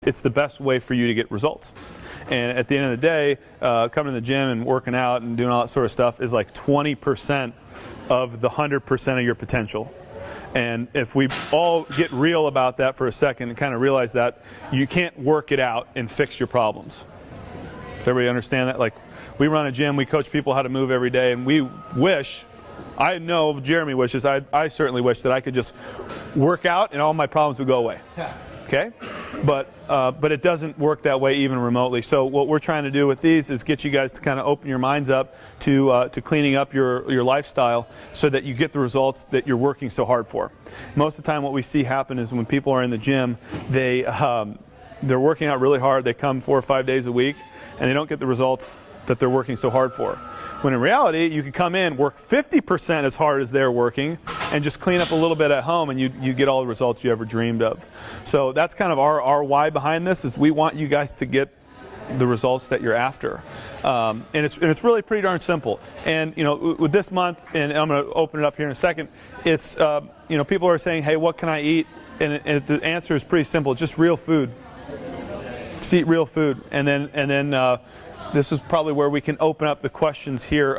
it's the best way for you to get results. And at the end of the day, coming to the gym and working out and doing all that sort of stuff is like 20% of the 100% of your potential. And if we all get real about that for a second and kind of realize that you can't work it out and fix your problems. Does everybody understand that? Like, we run a gym, we coach people how to move every day, and we wish, I know Jeremy wishes, I certainly wish that I could just work out and all my problems would go away. Okay? But it doesn't work that way even remotely. So what we're trying to do with these is get you guys to kind of open your minds up to cleaning up your lifestyle so that you get the results that you're working so hard for. Most of the time what we see happen is when people are in the gym, they're working out really hard, they come 4 or 5 days a week, and they don't get the results that they're working so hard for. When in reality, you could come in, work 50% as hard as they're working, and just clean up a little bit at home, and you get all the results you ever dreamed of. So that's kind of our why behind this, is we want you guys to get the results that you're after. And it's really pretty darn simple. And with this month, and I'm going to open it up here in a second, it's people are saying, hey, what can I eat? And the answer is pretty simple, just real food. Just eat real food. And then this is probably where we can open up the questions here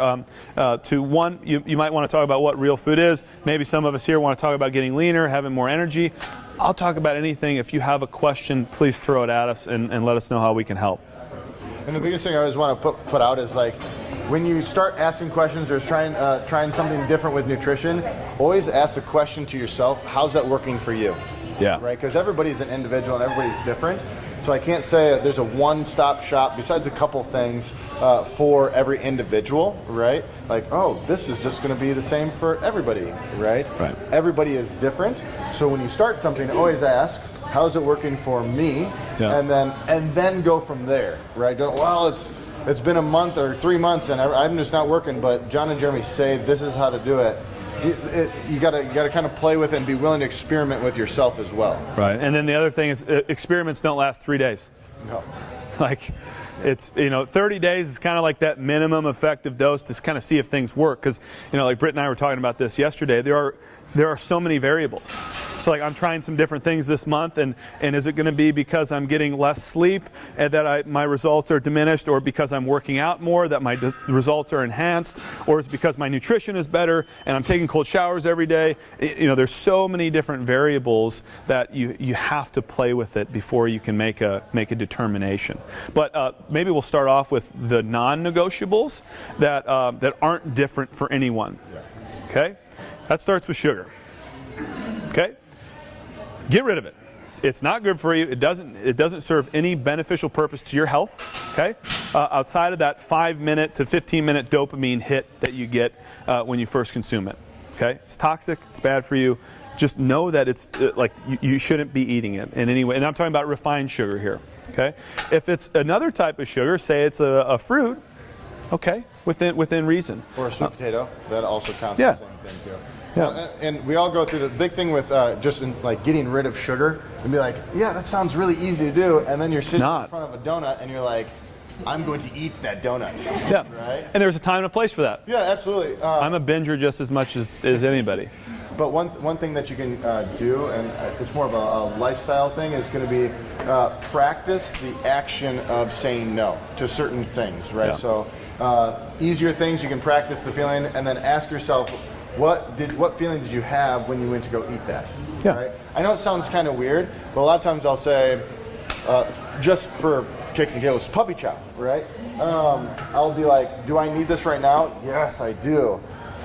to one, you might want to talk about what real food is. Maybe some of us here want to talk about getting leaner, having more energy. I'll talk about anything. If you have a question, please throw it at us and let us know how we can help. And the biggest thing I always want to put out is, like, when you start asking questions or trying something different with nutrition, always ask the question to yourself, how's that working for you? Yeah. Right? Because everybody's an individual and everybody's different. So I can't say there's a one-stop shop besides a couple things for every individual, right? Like, oh, this is just going to be the same for everybody, right? Right. Everybody is different. So when you start something, always ask, how's it working for me? Yeah. And then go from there, right? Don't, well, it's been a month or 3 months and I'm just not working, but John and Jeremy say this is how to do it. You gotta kind of play with it and be willing to experiment with yourself as well. Right, and then the other thing is experiments don't last 3 days. No. Like, it's 30 days is kind of like that minimum effective dose to kind of see if things work, because like Britt and I were talking about this yesterday. There are so many variables. So like, I'm trying some different things this month, and is it going to be because I'm getting less sleep and that my results are diminished, or because I'm working out more that my results are enhanced, or is it because my nutrition is better and I'm taking cold showers every day? There's so many different variables that you have to play with it before you can make a determination. But maybe we'll start off with the non-negotiables that aren't different for anyone. Okay, that starts with sugar. Okay. Get rid of it. It's not good for you. It doesn't serve any beneficial purpose to your health. Okay, outside of that 5-minute to 15-minute dopamine hit that you get when you first consume it. Okay, it's toxic. It's bad for you. Just know that it's like you shouldn't be eating it in any way. And I'm talking about refined sugar here. Okay, if it's another type of sugar, say it's a fruit. Okay, within reason. Or a sweet potato. That also counts Yeah. as the same thing too. Yeah. And we all go through the big thing with like getting rid of sugar and be like, yeah, that sounds really easy to do. And then you're sitting in front of a donut and you're like, I'm going to eat that donut. Yeah. Right? And there's a time and a place for that. Yeah, absolutely. I'm a binger just as much as anybody. But one thing that you can do, and it's more of a lifestyle thing, is going to be practice the action of saying no to certain things, right? Yeah. So easier things, you can practice the feeling and then ask yourself, what feeling did you have when you went to go eat that? Yeah. Right? I know it sounds kind of weird, but a lot of times I'll say, just for kicks and giggles, puppy chow, right? I'll be like, do I need this right now? Yes, I do.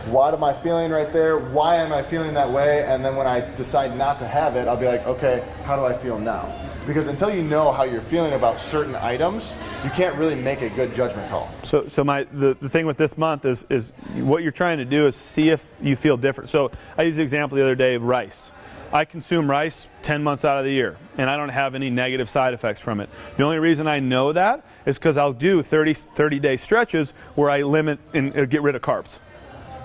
What am I feeling right there? Why am I feeling that way? And then when I decide not to have it, I'll be like, okay, how do I feel now? Because until you know how you're feeling about certain items, you can't really make a good judgment call. So the thing with this month is what you're trying to do is see if you feel different. So I used the example the other day of rice. I consume rice 10 months out of the year, and I don't have any negative side effects from it. The only reason I know that is because I'll do 30-day stretches where I limit and get rid of carbs.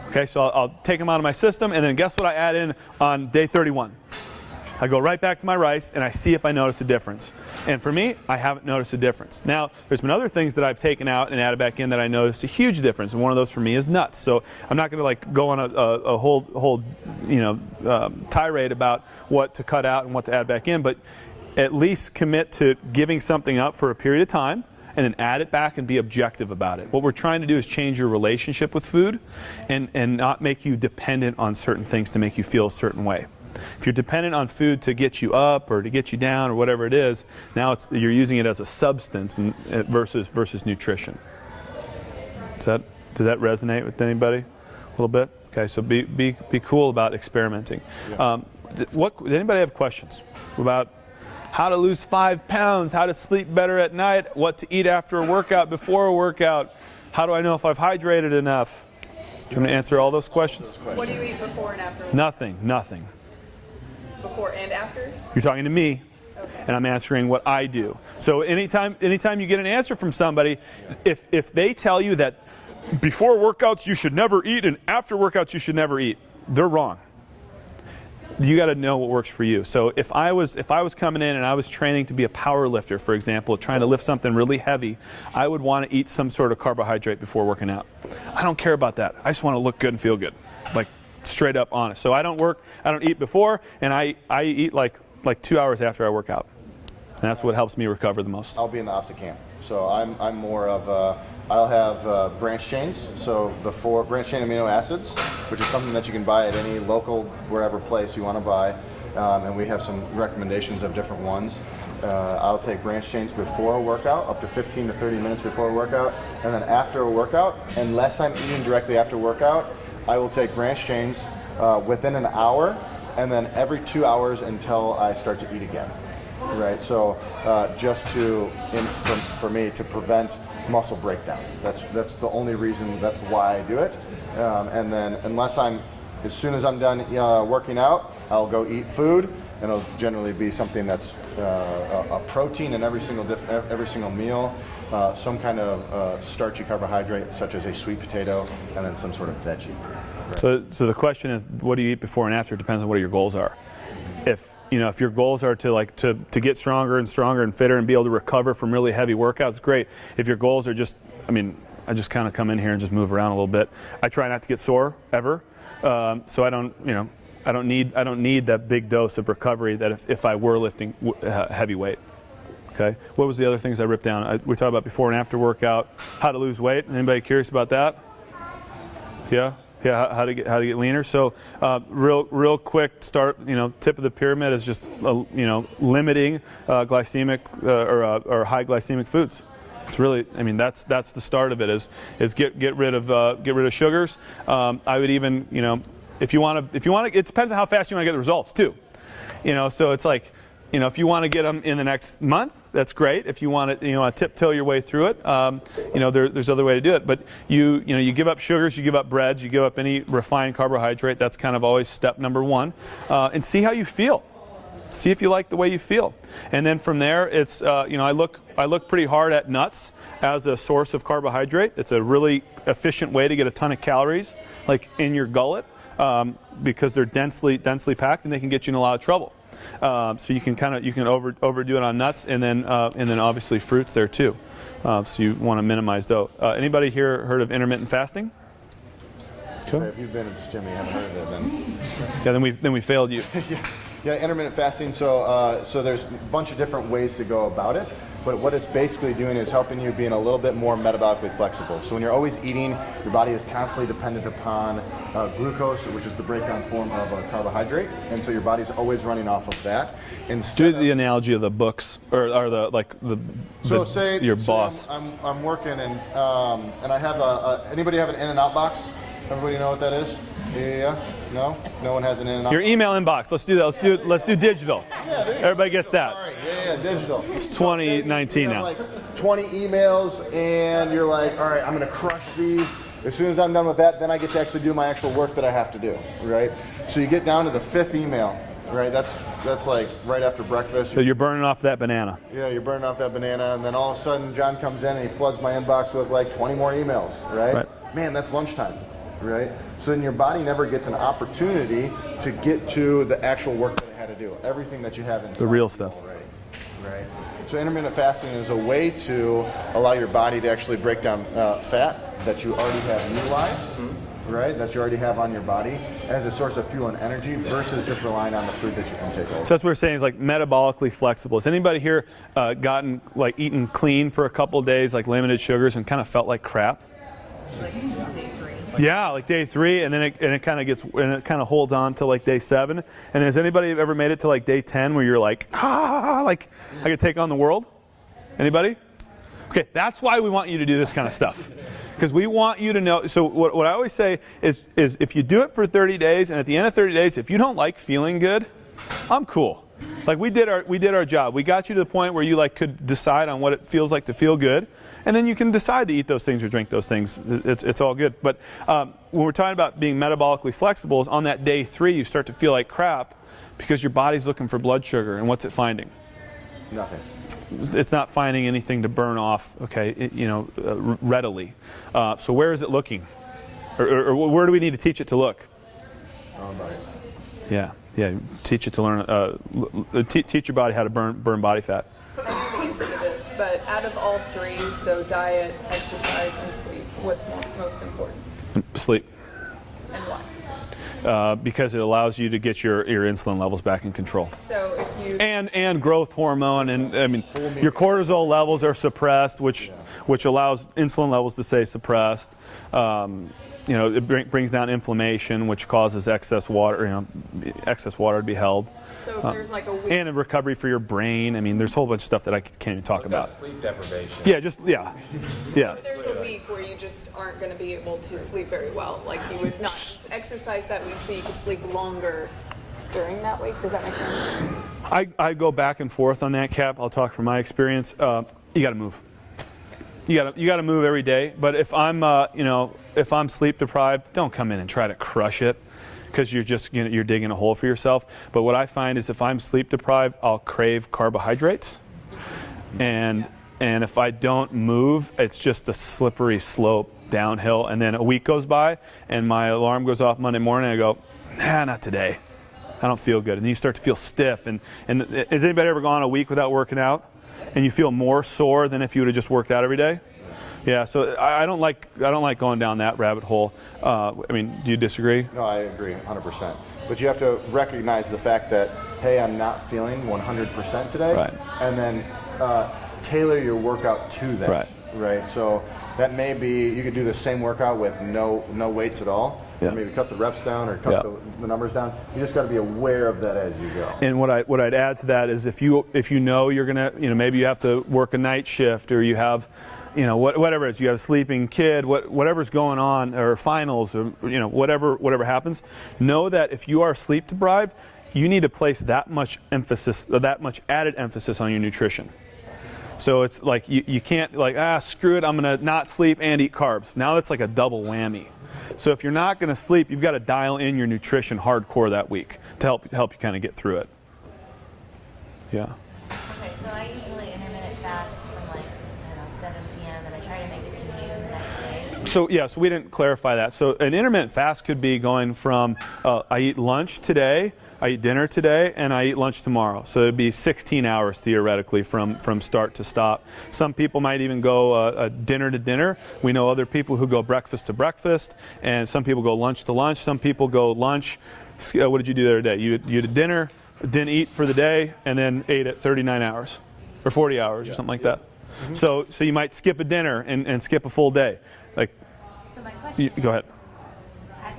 Okay, so I'll take them out of my system, and then guess what I add in on day 31? I go right back to my rice, and I see if I notice a difference. And for me, I haven't noticed a difference. Now, there's been other things that I've taken out and added back in that I noticed a huge difference, and one of those for me is nuts. So I'm not going to like go on a whole tirade about what to cut out and what to add back in, but at least commit to giving something up for a period of time and then add it back and be objective about it. What we're trying to do is change your relationship with food and not make you dependent on certain things to make you feel a certain way. If you're dependent on food to get you up or to get you down or whatever it is, now you're using it as a substance versus nutrition. Does that resonate with anybody a little bit? Okay, so be cool about experimenting. Yeah. Did anybody have questions about how to lose 5 pounds, how to sleep better at night, what to eat after a workout, before a workout? How do I know if I've hydrated enough? Do you want to answer all those questions? What do you eat before and after? Nothing. Before and after? You're talking to me, Okay. and I'm answering what I do. So anytime you get an answer from somebody, if they tell you that before workouts you should never eat and after workouts you should never eat, they're wrong. You got to know what works for you. So if I was coming in and I was training to be a power lifter, for example, trying to lift something really heavy, I would want to eat some sort of carbohydrate before working out. I don't care about that. I just want to look good and feel good, like straight up honest. So I don't eat before, and I eat like 2 hours after I work out, and that's what helps me recover the most. I'll be in the opposite camp. So I'm more of I'll have branched chains. So before branched chain amino acids, which is something that you can buy at any local wherever place you want to buy, and we have some recommendations of different ones. I'll take branched chains before a workout, up to 15 to 30 minutes before a workout, and then after a workout, unless I'm eating directly after workout, I will take branched chains within an hour, and then every 2 hours until I start to eat again. Right, so just for me to prevent muscle breakdown. That's the only reason. That's why I do it. And then as soon as I'm done working out, I'll go eat food, and it'll generally be something that's a protein in every single meal, some kind of starchy carbohydrate such as a sweet potato, and then some sort of veggie. Right. So the question is, what do you eat before and after? Depends on what your goals are. If your goals are to get stronger and fitter and be able to recover from really heavy workouts, great. If your goals are I just kind of come in here and just move around a little bit. I try not to get sore ever, so I don't need that big dose of recovery that if I were lifting heavy weight. Okay. What was the other things I ripped down? We talked about before and after workout, how to lose weight. Anybody curious about that? Yeah. Yeah, how to get leaner. So, real quick start. Tip of the pyramid is just limiting glycemic or high glycemic foods. It's really, that's the start of it. Is get rid of sugars. I would even, if you want to, it depends on how fast you want to get the results too. So it's like, if you want to get them in the next month, that's great. If you want to, tiptoe your way through it, there's other way to do it. But you give up sugars, you give up breads, you give up any refined carbohydrate. That's kind of always step number one. And see how you feel. See if you like the way you feel. And then from there, it's I look pretty hard at nuts as a source of carbohydrate. It's a really efficient way to get a ton of calories, like in your gullet, because they're densely packed and they can get you in a lot of trouble. So you can overdo it on nuts, and then obviously fruits there too. So you want to minimize those. Anybody here heard of intermittent fasting? Cool. If you've been at this gym and you haven't heard of it, then we failed you. Yeah, intermittent fasting. So there's a bunch of different ways to go about it. But what it's basically doing is helping you being a little bit more metabolically flexible. So when you're always eating, your body is constantly dependent upon glucose, which is the breakdown form of a carbohydrate, and so your body's always running off of that. Do the analogy of the books, or your boss. I'm working and I have anybody have an In-N-Out box? Everybody know what that is? Yeah. No one has an In-N-Out. Your email inbox. Let's do that. Let's do digital. Yeah, everybody gets that. Sorry. Yeah, digital. It's 2019 now. Like 20 emails, and you're like, all right, I'm gonna crush these. As soon as I'm done with that, then I get to actually do my actual work that I have to do, right? So you get down to the 5th email, right? That's like right after breakfast. So you're burning off that banana. Yeah, you're burning off that banana, and then all of a sudden John comes in and he floods my inbox with like 20 more emails, right? Man, that's lunchtime, right? So then your body never gets an opportunity to get to the actual work that it had to do, everything that you have inside. The real stuff. Right. So intermittent fasting is a way to allow your body to actually break down fat that you already have utilized, right, that you already have on your body as a source of fuel and energy versus just relying on the food that you intake. So that's what we're saying is like metabolically flexible. Has anybody here gotten like eaten clean for a couple of days, like limited sugars, and kind of felt like crap? Like day 3. Yeah, like day 3, and then it kind of gets, and it kind of holds on to like day 7. And then has anybody ever made it to like day 10 where you're like, like I could take on the world? Anybody? Okay, that's why we want you to do this kind of stuff. Because we want you to know, so what I always say is if you do it for 30 days, and at the end of 30 days, if you don't like feeling good, I'm cool. Like we did our job. We got you to the point where you like could decide on what it feels like to feel good, and then you can decide to eat those things or drink those things. It's all good. But when we're talking about being metabolically flexible, is on that day 3 you start to feel like crap because your body's looking for blood sugar, and what's it finding? Nothing. It's not finding anything to burn off, okay, readily. So where is it looking? Or where do we need to teach it to look? Yeah. Teach it to learn. Teach your body how to burn body fat. I know the answer to this, but out of all 3, so diet, exercise, and sleep, what's most important? Sleep. And why? Because it allows you to get your insulin levels back in control. So if you And growth hormone, and I mean your cortisol levels are suppressed, which allows insulin levels to stay suppressed. It brings down inflammation, which causes excess water to be held. So if there's like a week, And a recovery for your brain. I mean, there's a whole bunch of stuff that I can't even talk about. Sleep deprivation. Yeah. if there's a week where you just aren't going to be able to sleep very well, like you would not exercise that week so you could sleep longer during that week. Does that make sense? I go back and forth on that, Cap. I'll talk from my experience. You got to move. You got to move every day. But if I'm if I'm sleep deprived, don't come in and try to crush it, because you're just you're digging a hole for yourself. But what I find is if I'm sleep deprived, I'll crave carbohydrates, and if I don't move, it's just a slippery slope downhill. And then a week goes by, and my alarm goes off Monday morning, and I go, not today. I don't feel good. And then you start to feel stiff. And has anybody ever gone a week without working out, and you feel more sore than if you would have just worked out every day? Yeah, so I don't like going down that rabbit hole. I mean, do you disagree? No, I agree 100%. But you have to recognize the fact that, hey, I'm not feeling 100% today. Right. And then tailor your workout to that. Right. Right. So that may be, you could do the same workout with no weights at all. Yeah. Maybe cut the reps down or cut the numbers down. You just got to be aware of that as you go. And what I'd add to that is if you know you're gonna, maybe you have to work a night shift, or you have, whatever it is, you have a sleeping kid, whatever's going on, or finals, or whatever happens, know that if you are sleep deprived, you need to place that much added emphasis on your nutrition. So it's like you can't screw it, I'm gonna not sleep and eat carbs. Now that's like a double whammy. So if you're not going to sleep, you've got to dial in your nutrition hardcore that week to help you kind of get through it. Yeah. Okay, so I usually intermittent fast from 7 p.m. and I try to make it to noon the next day. So we didn't clarify that. So an intermittent fast could be going from I eat lunch today, I eat dinner today, and I eat lunch tomorrow. So it'd be 16 hours theoretically from start to stop. Some people might even go dinner to dinner. We know other people who go breakfast to breakfast, and some people go lunch to lunch. Some people go lunch. What did you do the other day? You did dinner, didn't eat for the day, and then ate at 39 hours or 40 hours or something like that. Mm-hmm. So you might skip a dinner and skip a full day. So my question Go ahead.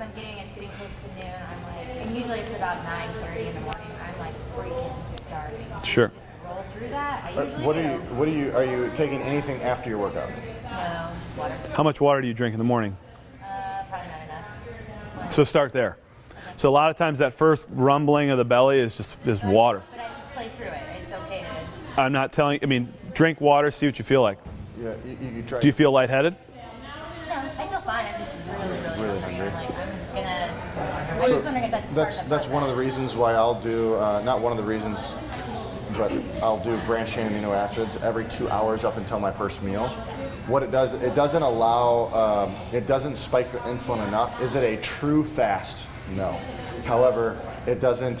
as it's getting close to noon, I'm like, and usually it's about 9:30 in the morning, I'm like freaking starving. Sure. Just roll through that. I usually Are you taking anything after your workout? No, just water. How much water do you drink in the morning? Probably not enough. So start there. So a lot of times that first rumbling of the belly is water. But I should play through it. It's okay to. I'm not telling. Drink water. See what you feel like. Yeah, you try. Do you feel lightheaded? No, I feel fine. I'm just really hungry. I'm like, I was just wondering if that's part of the That's one of the reasons why I'll do, not one of the reasons, but I'll do branched chain amino acids every 2 hours up until my first meal. What it does, it doesn't allow, it doesn't spike the insulin enough. Is it a true fast? No. However, it doesn't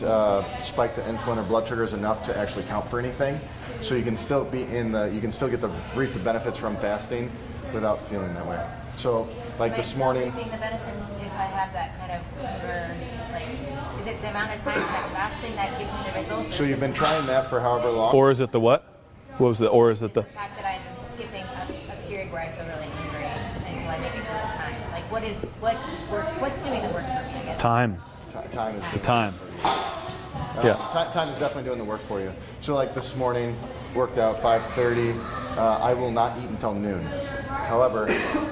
spike the insulin or blood sugars enough to actually count for anything. So you can still you can still reap the benefits from fasting without feeling that way. So like Am I this still morning, reaping the benefits if I have that kind of hunger? Like, is it the amount of time that I'm fasting that gives me the results? so you've been trying that for however long. Or is it the what? What was the? Or is it the? The fact that I'm skipping a period where I feel really hungry until I make it to the time. Like, what's doing the work for me? I guess. Time. Time is The time. Yeah. Time is definitely doing the work for you. So like this morning, worked out 5:30. I will not eat until noon. However,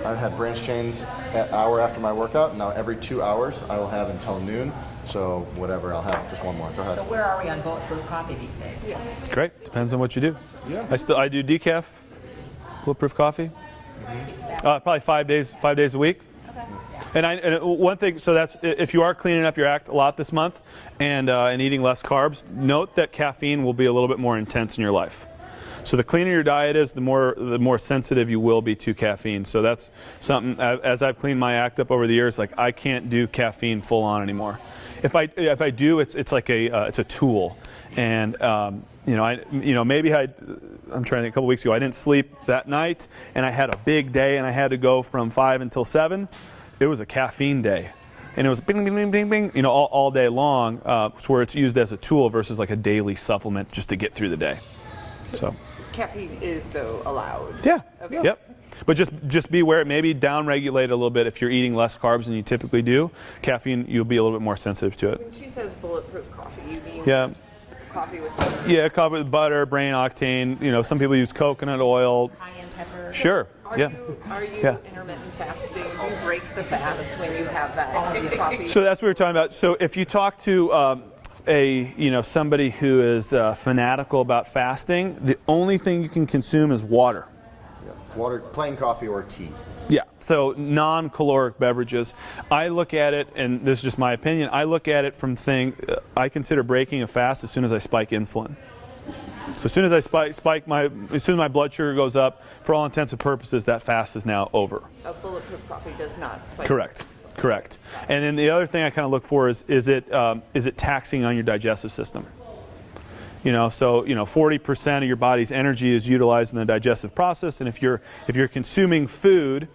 I've had branch chains an hour after my workout. Now every 2 hours I will have until noon. So whatever, I'll have just one more. Go ahead. So where are we on bulletproof coffee these days? Great. Depends on what you do. Yeah. I do decaf, bulletproof coffee. Probably 5 days a week. And one thing, so that's if you are cleaning up your act a lot this month and eating less carbs, note that caffeine will be a little bit more intense in your life. So the cleaner your diet is, the more sensitive you will be to caffeine. So that's something, as I've cleaned my act up over the years, like I can't do caffeine full on anymore. If I do, it's like it's a tool. And maybe I'm trying to think, a couple weeks ago I didn't sleep that night and I had a big day and I had to go from 5 until 7. It was a caffeine day. And it was bing, bing, bing, bing, bing, all day long, where it's used as a tool versus like a daily supplement just to get through the day. So. Caffeine is, though, allowed. Yeah. Okay. Yep. But just be aware, maybe down-regulate a little bit if you're eating less carbs than you typically do. Caffeine, you'll be a little bit more sensitive to it. When she says bulletproof coffee, you mean Yeah. coffee with butter? Yeah, coffee with butter, brain octane. Some people use coconut oil. Cayenne pepper. Sure. Are Yeah. you Yeah. intermittent fasting? Do you break the fast when you have that coffee? So that's what we're talking about. So if you talk to somebody who is fanatical about fasting, the only thing you can consume is water. Water, plain coffee or tea. Yeah, so non-caloric beverages. I look at it, and this is just my opinion, I look at it from I consider breaking a fast as soon as I spike insulin. So as soon as I as soon as my blood sugar goes up, for all intents and purposes, that fast is now over. A bulletproof coffee does not spike. Correct. And then the other thing I kind of look for is it taxing on your digestive system? 40% of your body's energy is utilized in the digestive process, and if you're consuming food,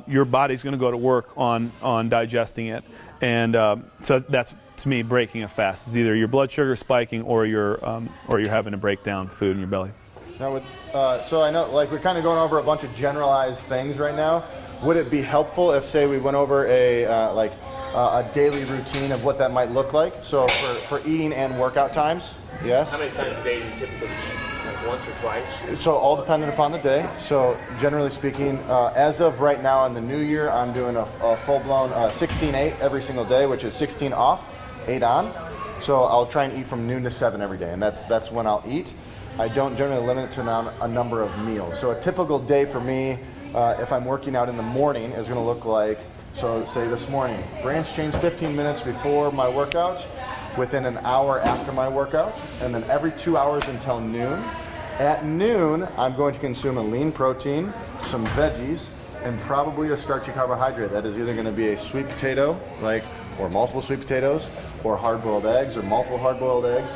your body's going to go to work on digesting it, and so that's, to me, breaking a fast. It's either your blood sugar spiking or you're having to break down food in your belly. Now, so I know, like, we're kind of going over a bunch of generalized things right now. Would it be helpful if, say, we went over a daily routine of what that might look like? So for eating and workout times, yes? How many times a day do you typically eat? Like once or twice? So all dependent upon the day. So generally speaking, as of right now in the new year, I'm doing a full-blown 16-8 every single day, which is 16 off, 8 on. So I'll try and eat from noon to 7 every day, and that's when I'll eat. I don't generally limit it to a number of meals. So a typical day for me, if I'm working out in the morning, is going to look like, so say this morning, branch chains 15 minutes before my workout, within an hour after my workout, and then every 2 hours until noon. At noon, I'm going to consume a lean protein, some veggies, and probably a starchy carbohydrate. That is either going to be a sweet potato, or multiple sweet potatoes, or hard-boiled eggs, or multiple hard-boiled eggs,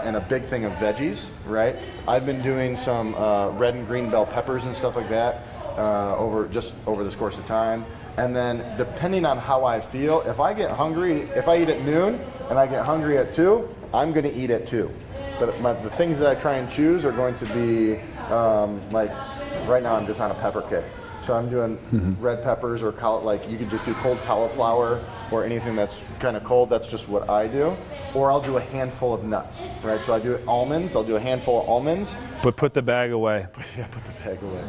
and a big thing of veggies, right? I've been doing some red and green bell peppers and stuff like that over this course of time. And then depending on how I feel, if I get hungry, if I eat at noon and I get hungry at 2, I'm going to eat at 2. But the things that I try and choose are going to be, right now I'm just on a pepper kick. So I'm doing red peppers, or you could just do cold cauliflower or anything that's kind of cold. That's just what I do. Or I'll do a handful of nuts, right? So I do almonds. I'll do a handful of almonds. But put the bag away. Yeah, put the bag away.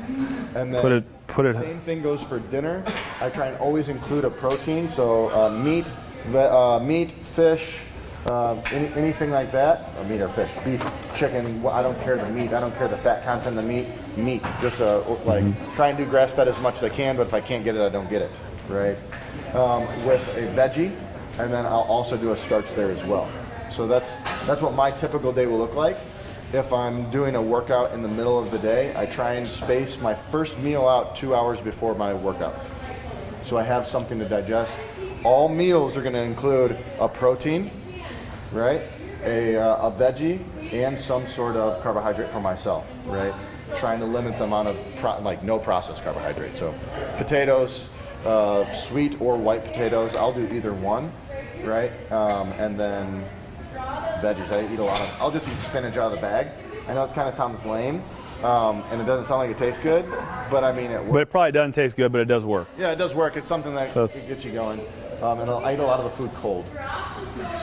And then Put it. same thing goes for dinner. I try and always include a protein. So meat, fish, anything like that. Meat or fish, beef, chicken. I don't care the meat. I don't care the fat content of the meat. Meat. Just try and do grass fed as much as I can. But if I can't get it, I don't get it. Right. With a veggie, and then I'll also do a starch there as well. So that's what my typical day will look like. If I'm doing a workout in the middle of the day, I try and space my first meal out 2 hours before my workout, so I have something to digest. All meals are going to include a protein, right? A veggie and some sort of carbohydrate for myself, right? Trying to limit the amount of no processed carbohydrate. So potatoes, sweet or white potatoes, I'll do either one, right? And then veggies, I eat a lot of, I'll just eat spinach out of the bag. I know it kind of sounds lame, and it doesn't sound like it tastes good, but I mean it works. But it probably doesn't taste good, but it does work. Yeah, it does work. It's something that So it gets you going. And I eat a lot of the food cold.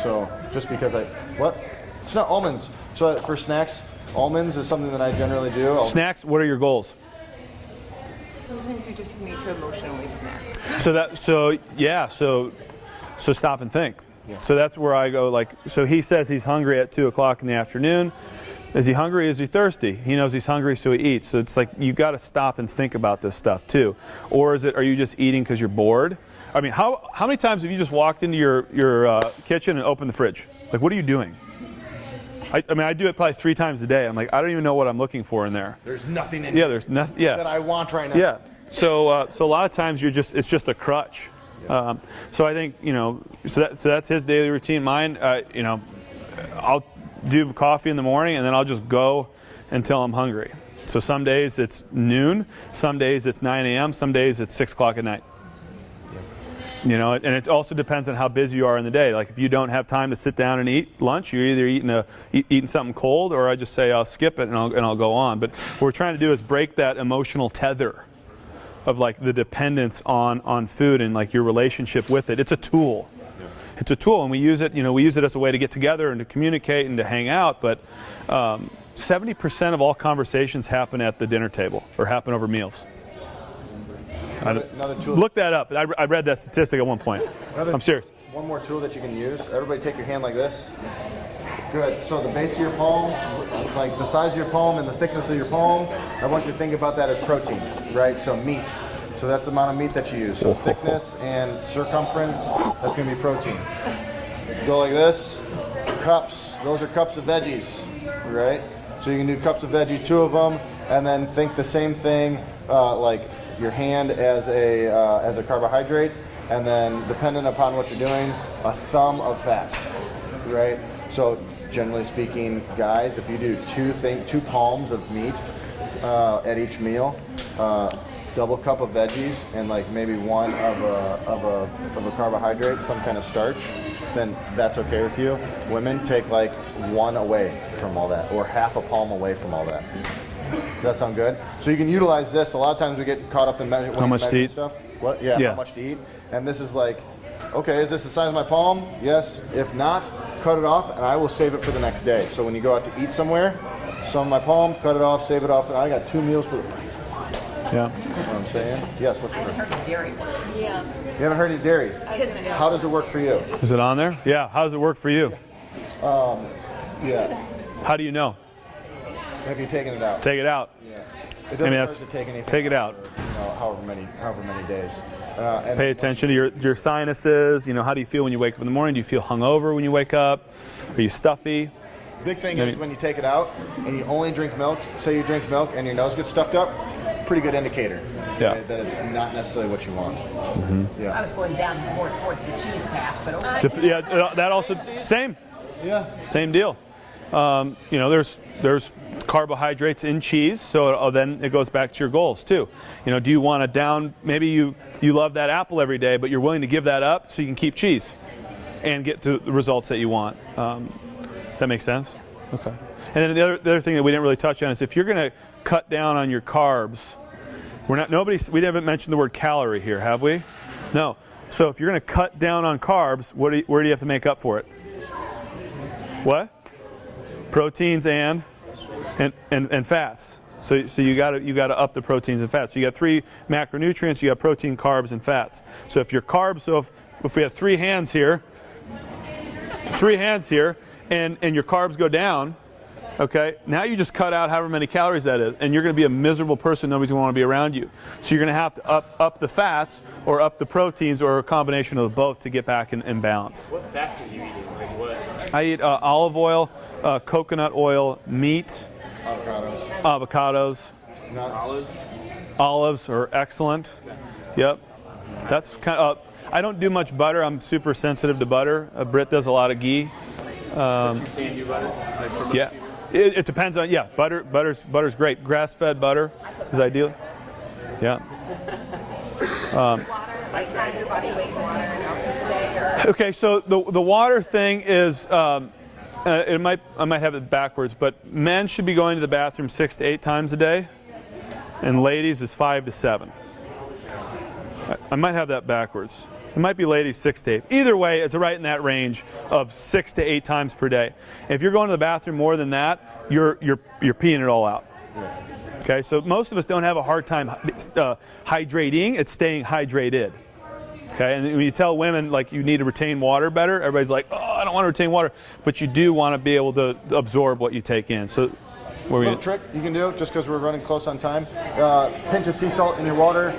So just because it's not almonds. So for snacks, almonds is something that I generally do. Snacks, what are your goals? Sometimes you just need to emotionally snack. So stop and think. So that's where I go, like, so he says he's hungry at 2 o'clock in the afternoon. Is he hungry? Is he thirsty? He knows he's hungry, so he eats. So it's like you got to stop and think about this stuff too. Or are you just eating because you're bored? I mean, how many times have you just walked into your kitchen and opened the fridge? Like, what are you doing? I mean, I do it probably 3 times a day. I'm like, I don't even know what I'm looking for in there. There's nothing in Yeah, here there's nothing. Yeah, that I want right now. yeah. So a lot of times it's just a crutch. So I think so that's his daily routine. Mine, I'll do coffee in the morning and then I'll just go until I'm hungry. So some days it's noon, some days it's 9 a.m., some days it's 6 o'clock at night. And it also depends on how busy you are in the day. Like if you don't have time to sit down and eat lunch, you're either eating something cold, or I just say I'll skip it and I'll go on. But what we're trying to do is break that emotional tether of like the dependence on food and like your relationship with it. It's a tool. It's a tool, and we use it. We use it as a way to get together and to communicate and to hang out. But 70% of all conversations happen at the dinner table or happen over meals. Another tool. Look that up. I read that statistic at one point. I'm serious. One more tool that you can use. Everybody take your hand like this. Good. So the base of your palm, like the size of your palm and the thickness of your palm, I want you to think about that as protein, right? So meat. So that's the amount of meat that you use. So thickness and circumference, that's going to be protein. Go like this. Cups. Those are cups of veggies, right? So you can do cups of veggie, 2 of them, and then think the same thing, like your hand as a carbohydrate, and then dependent upon what you're doing, a thumb of fat, right? So generally speaking, guys, if you do 2 palms of meat at each meal, double cup of veggies, and like maybe 1 of a carbohydrate, some kind of starch, then that's okay with you. Women take like 1 away from all that, or half a palm away from all that. Does that sound good? So you can utilize this. A lot of times we get caught up in How much to eat? stuff. What? Yeah, how much to eat. And this is like, okay, is this the size of my palm? Yes. If not, cut it off, and I will save it for the next day. So when you go out to eat somewhere, some of my palm, cut it off, save it off, and I got 2 meals for the price of 1. Yeah. You know what I'm saying? Yes, what's your I heard the dairy work. Yeah. You haven't heard any dairy. How does it work for you? Is it on there? Yeah. How does it work for you? Yeah. How do you know? Have you taken it out? Take it out. Yeah. It doesn't hurt that's to take anything. take it out. For, however many days. And Pay attention to your sinuses. How do you feel when you wake up in the morning? Do you feel hungover when you wake up? Are you stuffy? Big thing is when you take it out and you only drink milk. Say you drink milk and your nose gets stuffed up. Pretty good indicator. Yeah. Right, that it's not necessarily what you want. I Yeah. was going down more towards the cheese path, but okay. Yeah. That also same deal. There's carbohydrates in cheese, so then it goes back to your goals too. Do you want to down? Maybe you love that apple every day, but you're willing to give that up so you can keep cheese and get to the results that you want. Does that make sense? Okay. And then the other thing that we didn't really touch on is if you're going to cut down on your carbs, we haven't mentioned the word calorie here, have we? No. So if you're going to cut down on carbs, where do you have to make up for it? What? Proteins and fats. So you got to up the proteins and fats. So you got 3 macronutrients. You got protein, carbs, and fats. So if your carbs, if we have 3 hands here, and your carbs go down, okay, now you just cut out however many calories that is, and you're going to be a miserable person. Nobody's going to want to be around you. So you're going to have to up the fats or up the proteins or a combination of both to get back in balance. What fats are you eating? Like what? I eat olive oil, coconut oil, meat, avocados, Nuts. olives are excellent. Yep. That's kind of. I don't do much butter. I'm super sensitive to butter. Britt does a lot of ghee. But you can do butter? Like for most Yeah, people? it depends on butter's great. Grass-fed butter is ideal. Yeah. Like kind of your body weight in water and ounces a day, or Okay, so the water thing is I might have it backwards, but men should be going to the bathroom 6 to 8 times a day, and ladies is 5 to 7. I might have that backwards. It might be ladies 6 to 8. Either way, it's right in that range of 6 to 8 times per day. If you're going to the bathroom more than that, you're peeing it all out. Okay, so most of us don't have a hard time hydrating. It's staying hydrated. Okay, and when you tell women like you need to retain water better, everybody's like, oh, I don't want to retain water, but you do want to be able to absorb what you take in. So, what Little trick you can do, just because we're running close on time. Pinch of sea salt in your water.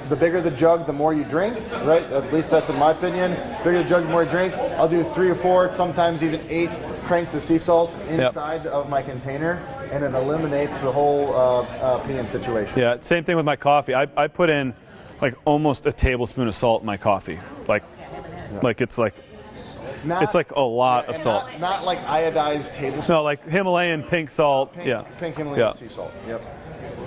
The bigger the jug, the more you drink, right? At least that's in my opinion. Bigger the jug, the more you drink. I'll do 3 or 4, sometimes even 8 cranks of sea salt inside of my container, and it eliminates the whole peeing situation. Yeah, same thing with my coffee. I put in like almost a tablespoon of salt in my coffee. Like it's like Not, a lot of and salt. Not like iodized table salt. No, like Himalayan pink salt. Yeah. Pink and Yeah. sea salt. Yep.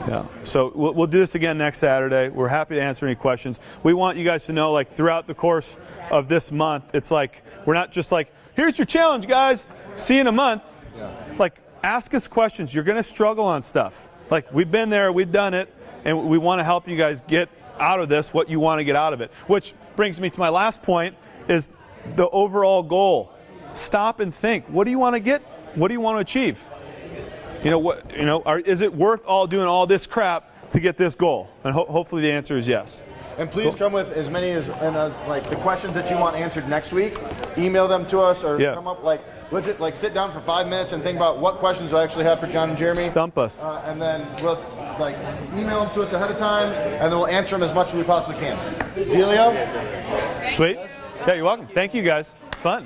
Yeah. So we'll do this again next Saturday. We're happy to answer any questions. We want you guys to know, like throughout the course of this month, it's like we're not just like, here's your challenge, guys. See you in a month. Yeah. Like, ask us questions. You're going to struggle on stuff. Like, we've been there, we've done it, and we want to help you guys get out of this what you want to get out of it. Which brings me to my last point: is the overall goal. Stop and think. What do you want to get? What do you want to achieve? You know what? You know, is it worth doing all this crap to get this goal? And hopefully the answer is yes. And please come with as many as like the questions that you want answered next week. Email them to us, or come up legit, sit down for 5 minutes and think about what questions you'll actually have for John and Jeremy. Stump us. And then we'll email them to us ahead of time, and then we'll answer them as much as we possibly can. Dealio? Sweet. Yeah, you're welcome. Thank you guys. It's fun.